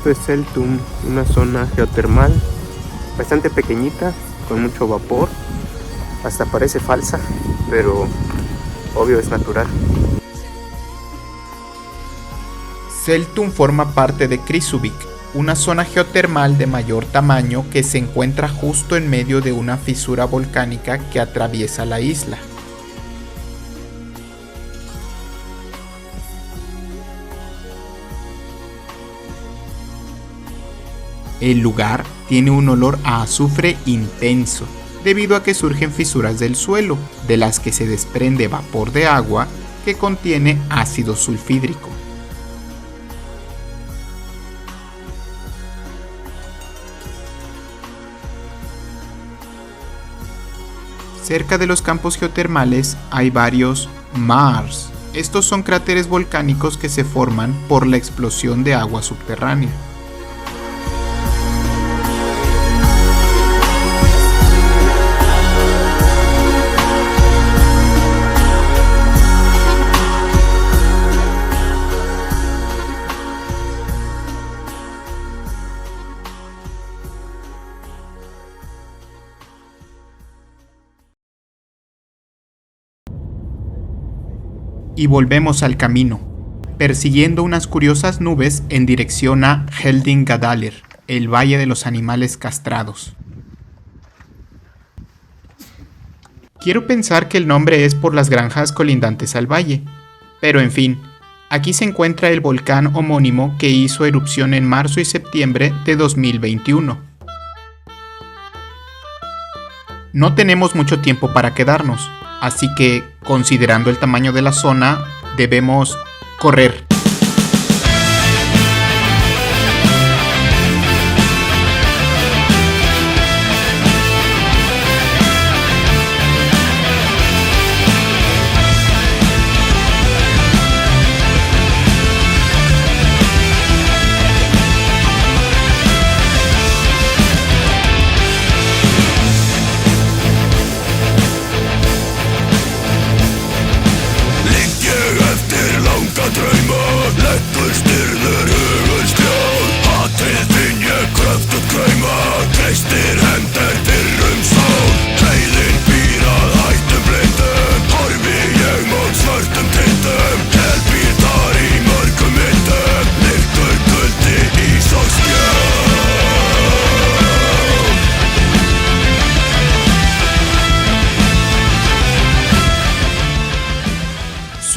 Esto es Seltum, una zona geotermal bastante pequeñita, con mucho vapor. Hasta parece falsa, pero obvio es natural. Seltum forma parte de Krýsuvík, una zona geotermal de mayor tamaño que se encuentra justo en medio de una fisura volcánica que atraviesa la isla. El lugar tiene un olor a azufre intenso, debido a que surgen fisuras del suelo, de las que se desprende vapor de agua que contiene ácido sulfídrico. Cerca de los campos geotermales hay varios maars. Estos son cráteres volcánicos que se forman por la explosión de agua subterránea. Y volvemos al camino, persiguiendo unas curiosas nubes en dirección a Heldingadalur, el Valle de los Animales Castrados. Quiero pensar que el nombre es por las granjas colindantes al valle, pero en fin, aquí se encuentra el volcán homónimo que hizo erupción en marzo y septiembre de 2021. No tenemos mucho tiempo para quedarnos, así que, considerando el tamaño de la zona, debemos correr.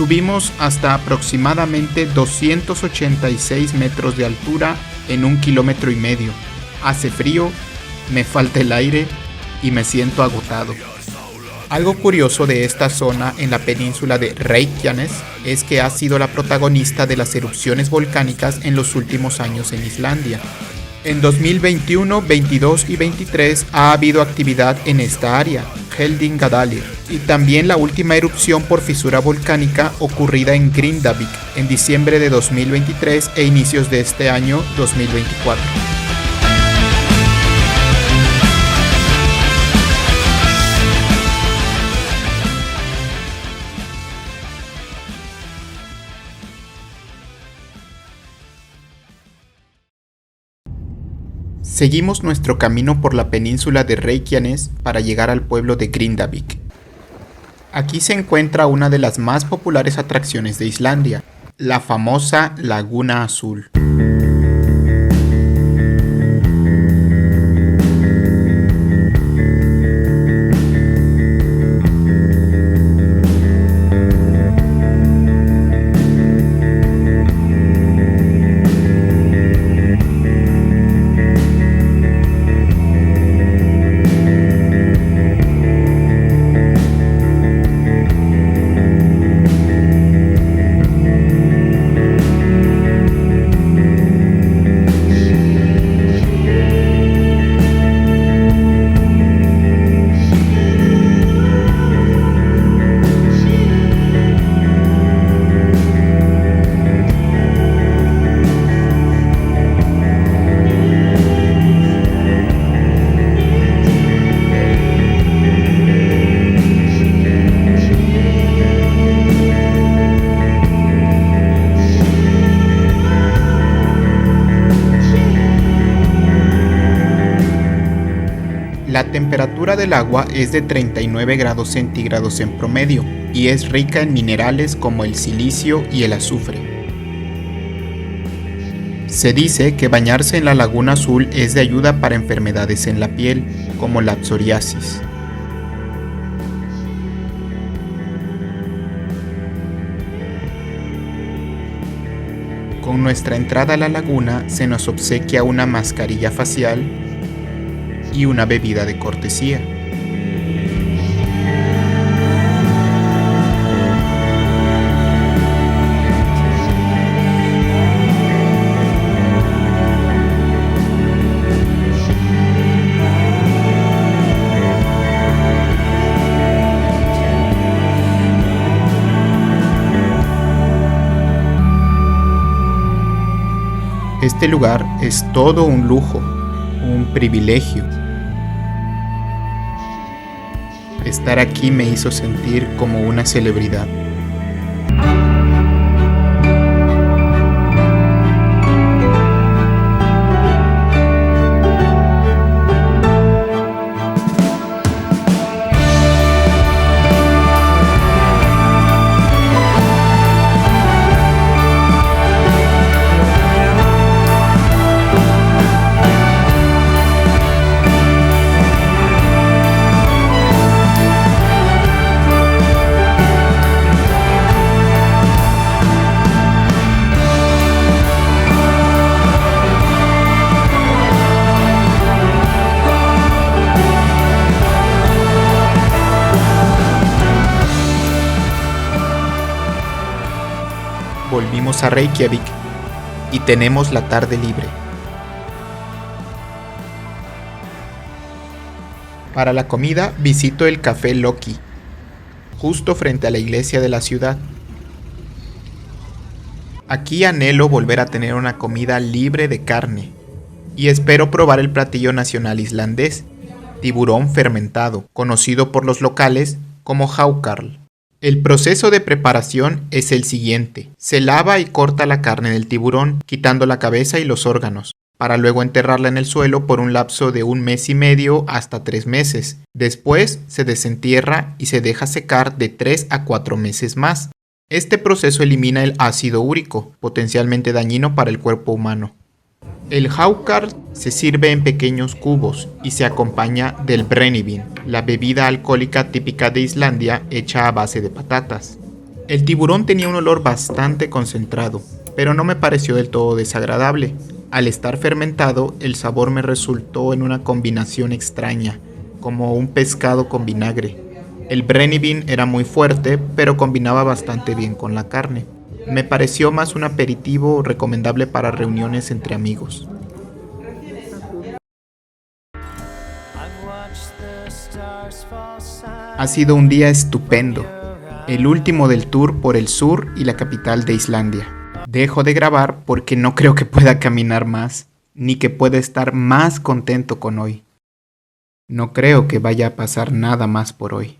Subimos hasta aproximadamente 286 metros de altura en 1,5 kilómetros. Hace frío, me falta el aire y me siento agotado. Algo curioso de esta zona en la península de Reykjanes es que ha sido la protagonista de las erupciones volcánicas en los últimos años en Islandia. En 2021, 22 y 23 ha habido actividad en esta área, Heldingadalur, y también la última erupción por fisura volcánica ocurrida en Grindavík en diciembre de 2023 e inicios de este año 2024. Seguimos nuestro camino por la península de Reykjanes para llegar al pueblo de Grindavík. Aquí se encuentra una de las más populares atracciones de Islandia, la famosa Laguna Azul. La temperatura del agua es de 39 grados centígrados en promedio y es rica en minerales como el silicio y el azufre. Se dice que bañarse en la Laguna Azul es de ayuda para enfermedades en la piel, como la psoriasis. Con nuestra entrada a la laguna se nos obsequia una mascarilla facial y una bebida de cortesía. Este lugar es todo un lujo, un privilegio. Estar aquí me hizo sentir como una celebridad. Volvimos a Reykjavik y tenemos la tarde libre. Para la comida visito el Café Loki, justo frente a la iglesia de la ciudad. Aquí anhelo volver a tener una comida libre de carne y espero probar el platillo nacional islandés, tiburón fermentado, conocido por los locales como hákarl. El proceso de preparación es el siguiente. Se lava y corta la carne del tiburón, quitando la cabeza y los órganos, para luego enterrarla en el suelo por un lapso de 1 mes y medio hasta 3 meses. Después se desentierra y se deja secar de 3 a 4 meses más. Este proceso elimina el ácido úrico, potencialmente dañino para el cuerpo humano. El hákarl se sirve en pequeños cubos y se acompaña del brennivín, la bebida alcohólica típica de Islandia hecha a base de patatas. El tiburón tenía un olor bastante concentrado, pero no me pareció del todo desagradable. Al estar fermentado, el sabor me resultó en una combinación extraña, como un pescado con vinagre. El brennivín era muy fuerte, pero combinaba bastante bien con la carne. Me pareció más un aperitivo recomendable para reuniones entre amigos. Ha sido un día estupendo, el último del tour por el sur y la capital de Islandia. Dejo de grabar porque no creo que pueda caminar más, ni que pueda estar más contento con hoy. No creo que vaya a pasar nada más por hoy.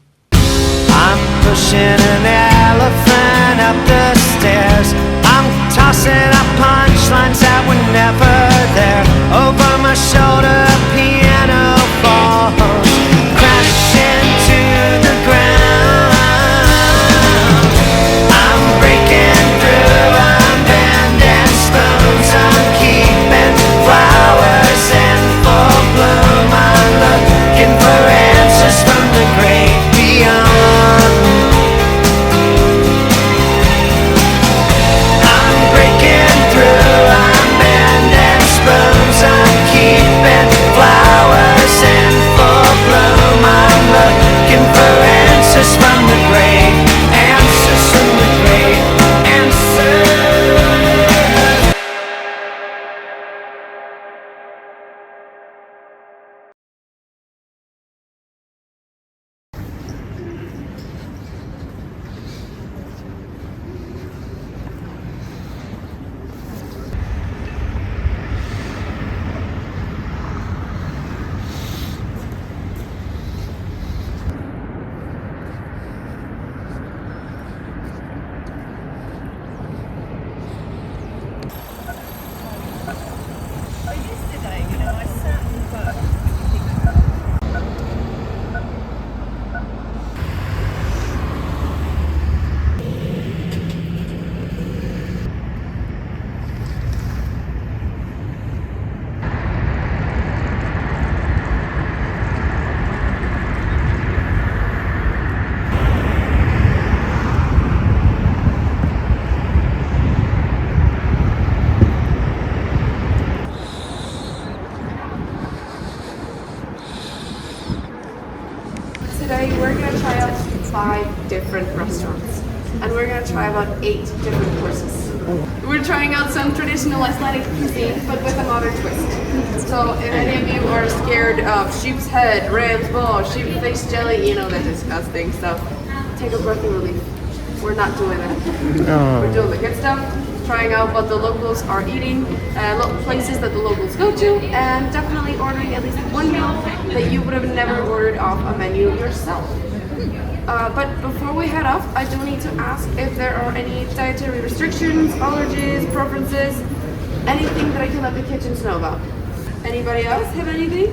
I'm pushing an elephant up the stairs. I'm tossing up punchlines that were never there. Over my shoulder, a piano falls, crashing to the ground. I'm breaking through, I'm bending spoons, I'm keeping flowers in full bloom. I'm looking for answers from the great beyond. I'm keeping today we're gonna try out 5 different restaurants. And we're gonna try about 8 different courses. We're trying out some traditional Icelandic cuisine, but with a modern twist. So if any of you are scared of sheep's head, ram's ball, sheep face jelly, you know, the disgusting stuff, take a breath of relief. We're not doing that. We're doing the good stuff, trying out what the locals are eating, places that the locals go to, and definitely ordering at least one meal that you would have never ordered off a menu yourself. But before we head off, I do need to ask if there are any dietary restrictions, allergies, preferences, anything that I can let the kitchens know about. Anybody else have anything?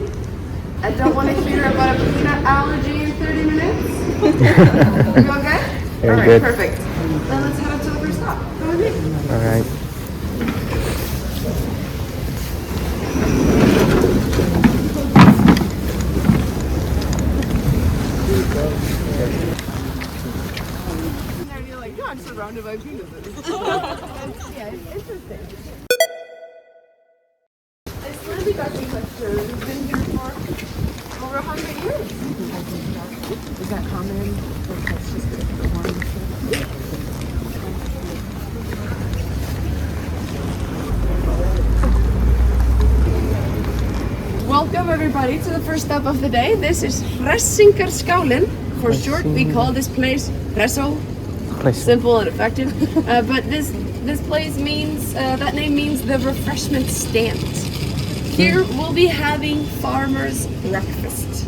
I don't want to hear about a peanut allergy in 30 minutes. You okay? Very All right, good. perfect. Then let's head up to the first stop. Come with me. All right. And you're like, yeah, I'm surrounded by penises. Yeah, it's interesting. Icelandic architecture has been here for over 100 years. Is that common? Or that's just the one? Welcome everybody to the first stop of the day. This is Hressingarskálen. For short, we call this place Hressó. Simple and effective. But this place means, that name means the refreshment stand. Here we'll be having farmer's breakfast.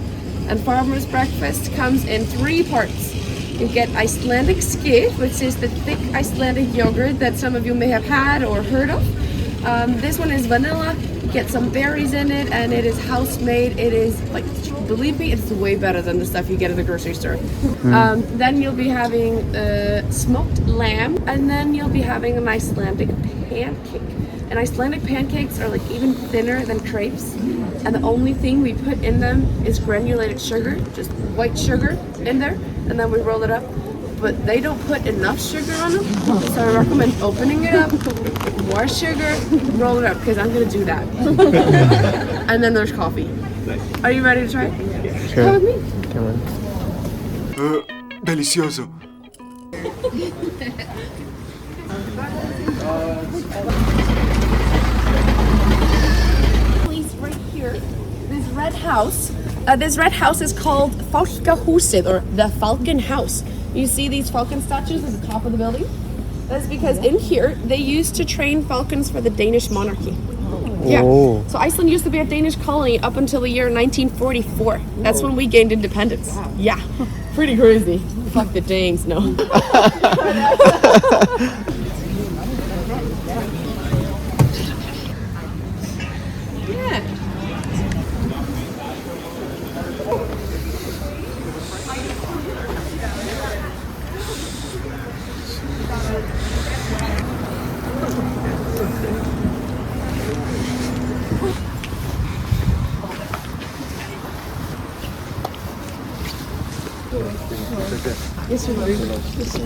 And farmer's breakfast comes in 3 parts. You get Icelandic skyr, which is the thick Icelandic yogurt that some of you may have had or heard of. This one is vanilla. Get some berries in it, and it is house made. It is, like, believe me, it's way better than the stuff you get at the grocery store. Then you'll be having smoked lamb, and then you'll be having an Icelandic pancake. And Icelandic pancakes are like even thinner than crepes, and the only thing we put in them is granulated sugar, just white sugar in there, and then we roll it up. But they don't put enough sugar on them, so I recommend opening it up, more sugar, roll it up, because I'm gonna do that. And then there's coffee. Are you ready to try it? Sure. Come with me. Come on. Delicioso. Place right here, this red house. This red house is called Fálkahúsið, or the Falcon House. You see these falcon statues at the top of the building? That's because in here they used to train falcons for the Danish monarchy. Yeah. Oh. So Iceland used to be a Danish colony up until the year 1944. That's when we gained independence. Yeah. Pretty crazy. Fuck the Danes, no. Yeah.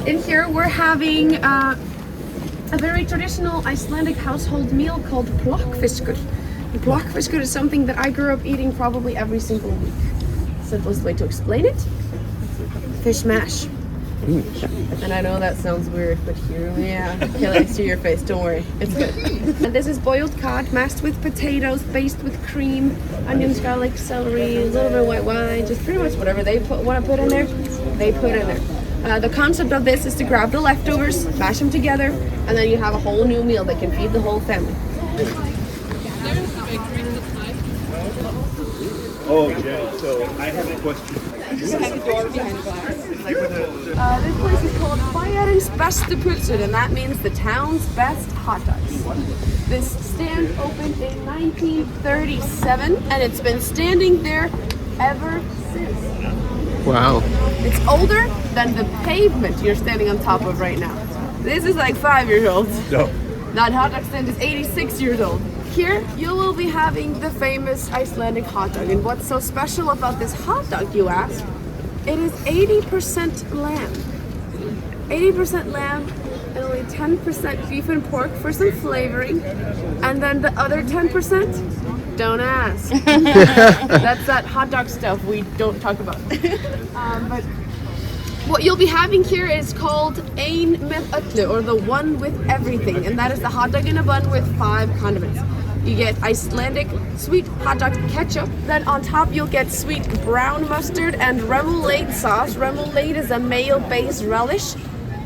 In here we're having a very traditional Icelandic household meal called plokkfiskur. Plokkfiskur is something that I grew up eating probably every single week. Simplest way to explain it, fish mash. And I know that sounds weird, but here, yeah, kill it to your face, don't worry, it's good. And this is boiled cod mashed with potatoes, based with cream, onions, garlic, celery, a little bit of white wine, just pretty much whatever they want to put in there, they put in there. The concept of this is to grab the leftovers, mash them together, and then you have a whole new meal that can feed the whole family. Oh, yeah. So I have a question. This place is called Bæjarins bestu pulsur, and that means the town's best hot dogs. This stand opened in 1937, and it's been standing there ever since. Wow. It's older than the pavement you're standing on top of right now. This is like 5 years old. No. That hot dog stand is 86 years old. Here, you will be having the famous Icelandic hot dog. And what's so special about this hot dog, you ask? It is 80% lamb. 80% lamb and only 10% beef and pork for some flavoring. And then the other 10% Don't ask. That's that hot dog stuff we don't talk about. But what you'll be having here is called Ein með öllu, or the one with everything, and that is the hot dog in a bun with 5 condiments. You get Icelandic sweet hot dog ketchup. Then on top you'll get sweet brown mustard and remoulade sauce. Remoulade is a mayo-based relish.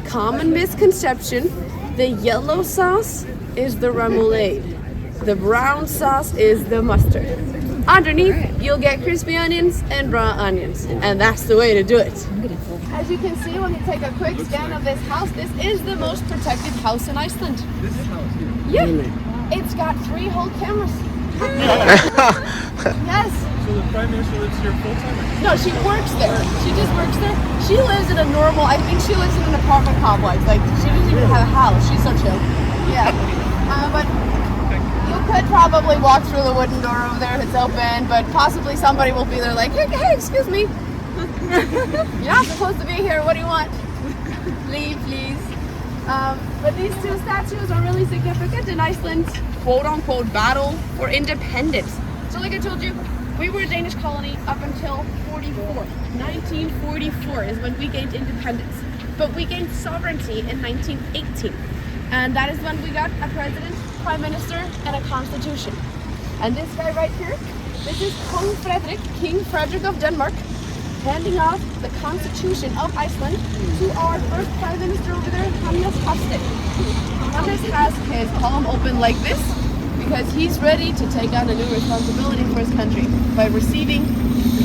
Common misconception: the yellow sauce is the remoulade. The brown sauce is the mustard. Underneath, you'll get crispy onions and raw onions, and that's the way to do it. As you can see when you take a quick scan of this house, this is the most protected house in Iceland. This is how it's here. Yeah, it's got 3 whole cameras. Yes. So the Prime Minister lives here full time? No, she works there. She just works there. She lives in a normal, I think she lives in an apartment complex. Like, she doesn't even have a house. She's so chill. Yeah. But you could probably walk through the wooden door over there if it's open, but possibly somebody will be there like, hey, excuse me. You're not supposed to be here. What do you want? Leave, please. But these 2 statues are really significant in Iceland's quote-unquote battle for independence. So like I told you, we were a Danish colony up until 1944 is when we gained independence. But we gained sovereignty in 1918. And that is when we got a president, prime minister, and a constitution. And this guy right here, this is Kong Frederick, King Frederick of Denmark, handing off the constitution of Iceland to our first prime minister over there, Hannes Hafstein. Hannes has his palm open like this because he's ready to take on a new responsibility for his country by receiving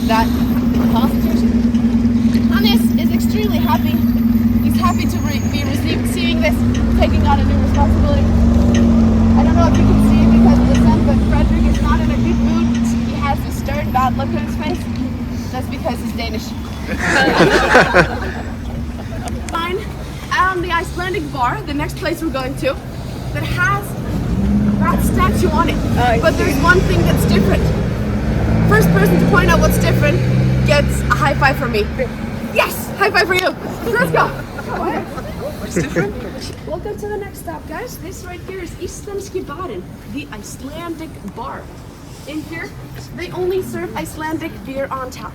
that constitution. Hannes is extremely happy. He's happy to be receiving this, taking on a new responsibility. I don't know if you can see it because of the sun, but Frederick is not in a good mood. He has a stern, bad look on his face. That's because he's Danish. Fine. On the Icelandic bar, the next place we're going to, that has that statue on it. But there's one thing that's different. First person to point out what's different gets a high five from me. Yes! High five for you! Let's go! What's different? Welcome to the next stop, guys. This right here is Íslenski barinn, the Icelandic bar. In here, they only serve Icelandic beer on tap.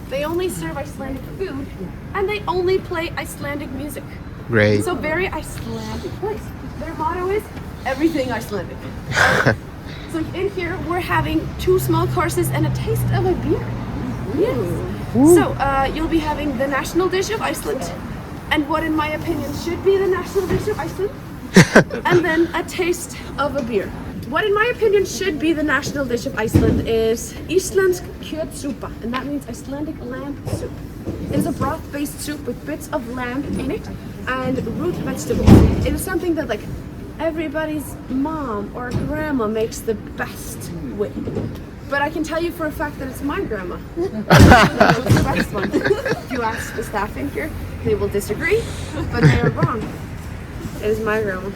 They only serve Icelandic food, and they only play Icelandic music. Great. So very Icelandic place. Their motto is everything Icelandic. So in here, we're having 2 small courses and a taste of a beer. Yes. So you'll be having the national dish of Iceland, and what in my opinion should be the national dish of Iceland, and then a taste of a beer. What in my opinion should be the national dish of Iceland is Íslensk kjötsúpa, and that means Icelandic lamb soup. It is a broth-based soup with bits of lamb in it and root vegetables. It is something that like everybody's mom or grandma makes the best with. But I can tell you for a fact that it's my grandma. That was the best one. If you ask the staff in here, they will disagree, but they are wrong. It is my grandma.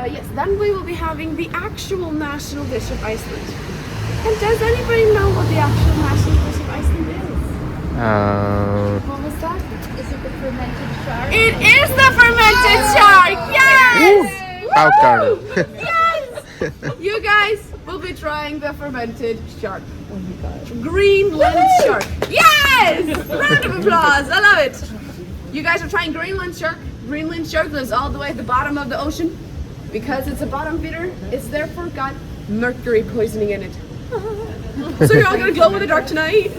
Yes, then we will be having the actual national dish of Iceland. And does anybody know what the actual national dish of Iceland is? What was that? Is it the fermented shark? It is the fermented shark! Yes! How come? Yes! You guys will be trying the fermented shark. Greenland shark. Yes! Round of applause. I love it. You guys are trying Greenland shark. Greenland shark lives all the way at the bottom of the ocean. Because it's a bottom feeder, it's therefore got mercury poisoning in it. So you're all gonna glow in the dark tonight?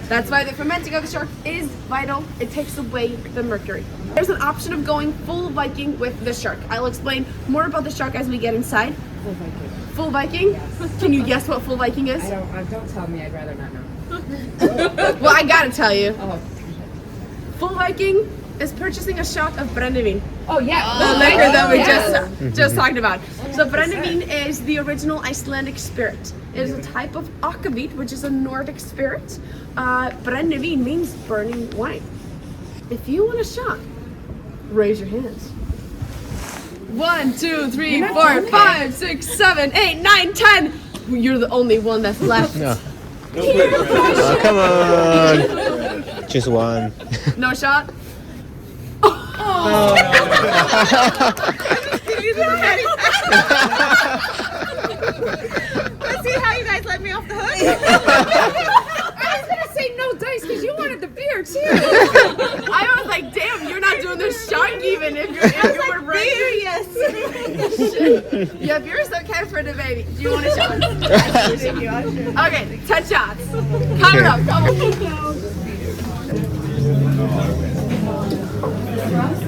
That's why the fermenting of the shark is vital. It takes away the mercury. There's an option of going full Viking with the shark. I'll explain more about the shark as we get inside. Full Viking. Full Viking? Yes. Can you guess what full Viking is? Don't tell me. I'd rather not know. Well, I gotta tell you. Oh. Full Viking is purchasing a shot of brennivin. Oh yeah. The liquor that we just talked about. So brennivin is the original Icelandic spirit. It is a type of akavit, which is a Nordic spirit. Brennivin means burning wine. If you want a shot, raise your hands. 1, 2, 3, 4, 5, 6, 7, 8, 9, 10. You're the only one that's left. No. Oh, come on. Just one. No shot? Oh. Let's see how you guys let me off the hook. I was gonna say no dice because you wanted the beer too. I was like, damn, you're not doing the shot even if you were right. Beer, yes. Yeah, beer's okay for the baby. Do you want a shot? Okay, 10 shots. Count it up. Come on.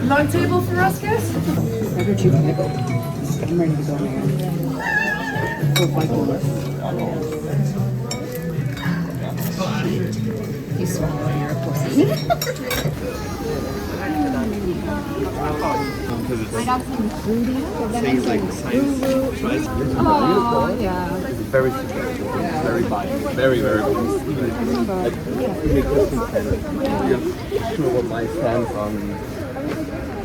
Long table for us, guys? I heard you want to go. I'm ready to go now. Go fight over. He's swallowing your pussy. I got some food here, but then I said, oh, yeah. Very successful. Very biased. Very, very biased. You're sure what my stance on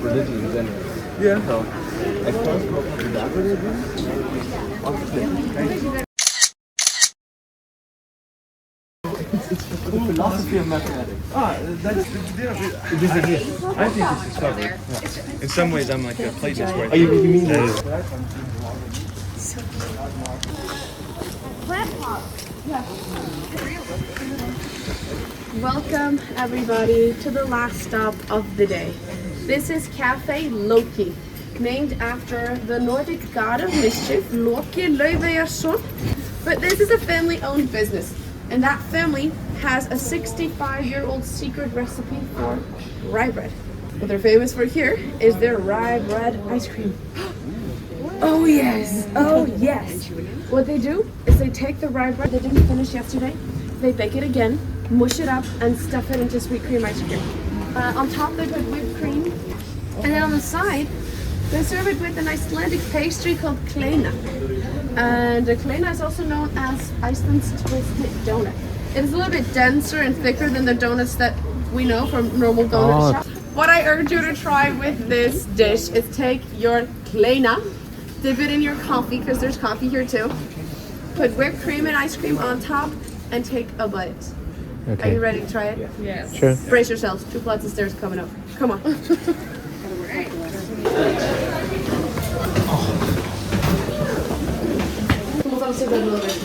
religion is anyway. Yeah. So, I can't go to that religion. The philosophy of mathematics. That's this is it. I think this is covered. Yeah. In some ways, I'm like a Platonist. Right? You mean that? Welcome everybody to the last stop of the day. This is Cafe Loki, named after the Nordic god of mischief, Loki Laufeyarson. But this is a family-owned business, and that family has a 65-year-old secret recipe for rye bread. What they're famous for here is their rye bread ice cream. Oh yes, oh yes. What they do is they take the rye bread they didn't finish yesterday, they bake it again, mush it up, and stuff it into sweet cream ice cream. On top they put whipped cream, and then on the side they serve it with an Icelandic pastry called kleina. And the kleina is also known as Iceland's twisted donut. It is a little bit denser and thicker than the donuts that we know from normal donut shops. What I urge you to try with this dish is take your kleina, dip it in your coffee, because there's coffee here too. Put whipped cream and ice cream on top and take a bite. Okay. Are you ready to try it? Yes. Sure. Brace yourselves. 2 flights of stairs coming up. Come on. Vamos a ver a little bit.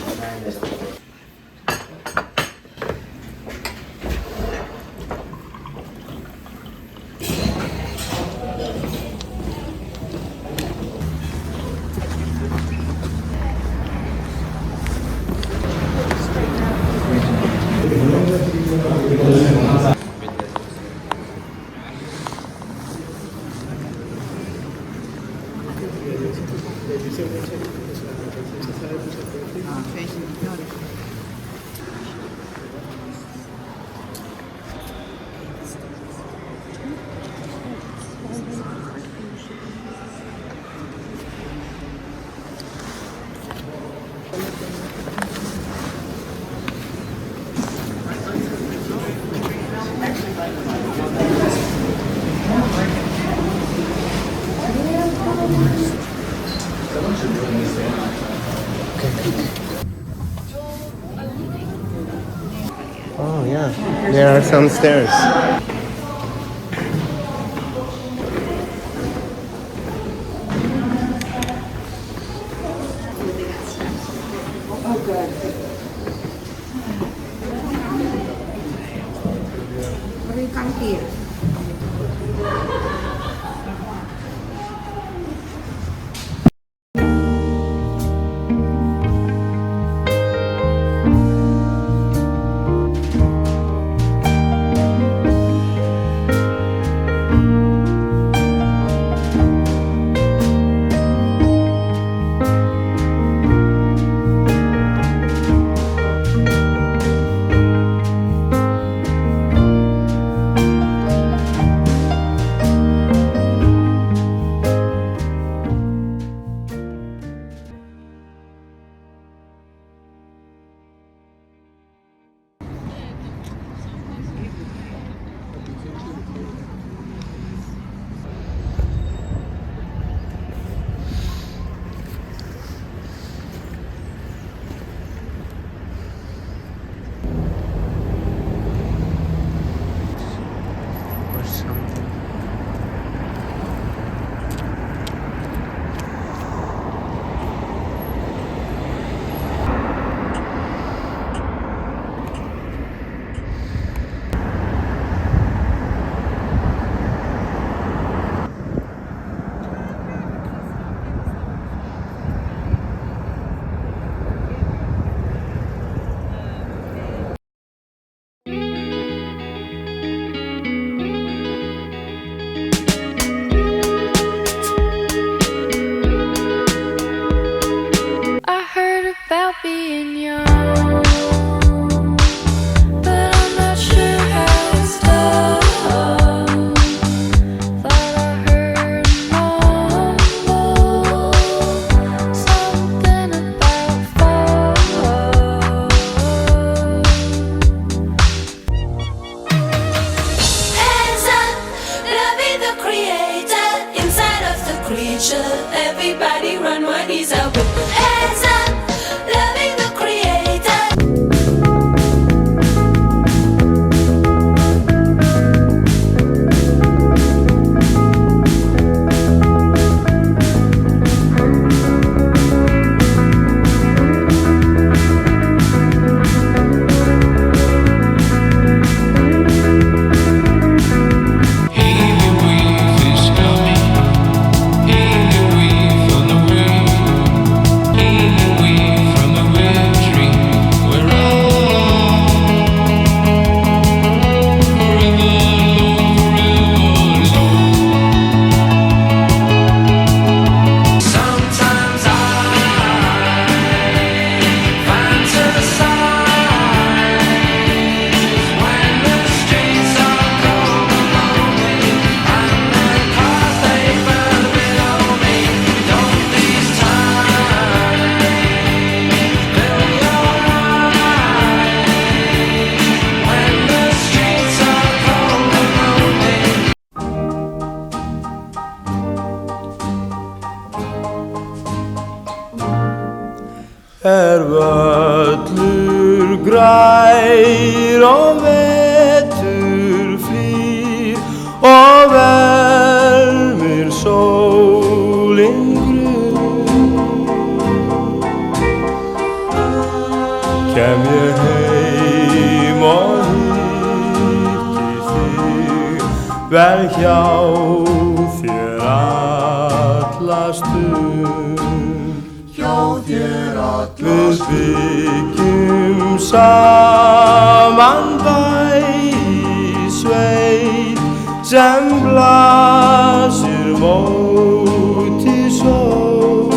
Oh yeah, there are some stairs. What do you come here? being young, but I'm not sure how it started. Thought I heard mumble something about fall. Hands up, loving the creator inside of the creature. Everybody run while he's out. Hands up, loving the creator. Sometimes I fantasize when the streets are cold and lonely and the cars they burn below me. Don't these times fill your eyes when the streets are cold and lonely? Völlur grær og vetur flýr og vermir sólin grunn. Kem ég heim og hitti þig, vel hjá þér alla stund. Við byggjum saman bæ í sveit sem blasir móti sól.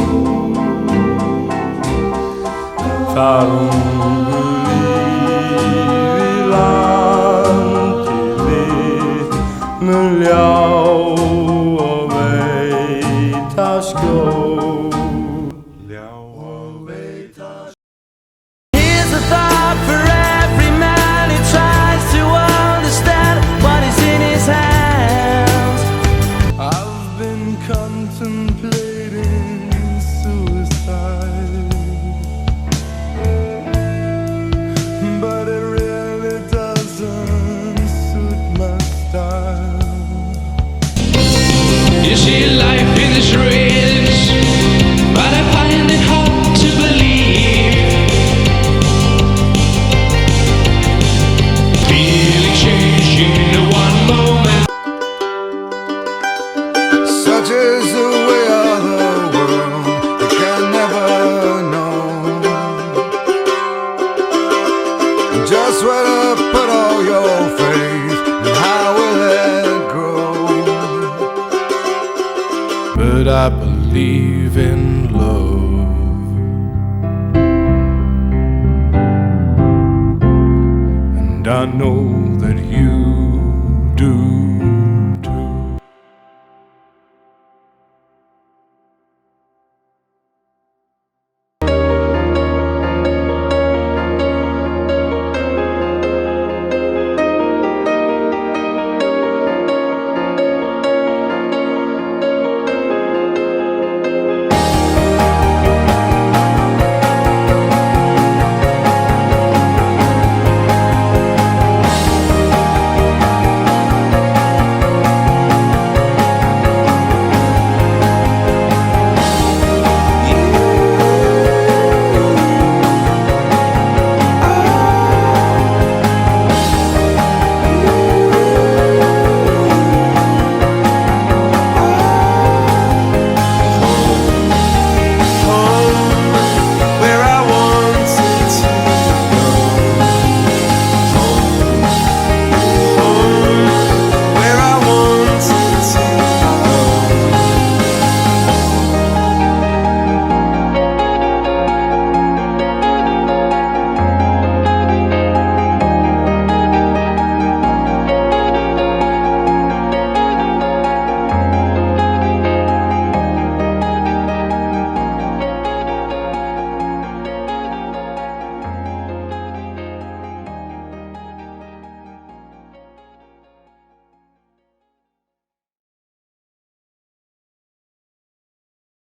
Þar ungu lífi landið mitt mun ljá og veita skjól. Here's a thought for every man who tries to understand what is in his hands. I've been contemplating suicide, but it really doesn't suit my style. You see life in this race, but I find it hard to believe. Feeling changing in one moment. Such is the way of the world, you can never know just where to put all your faith and how will it grow. But I believe in love, and I know that you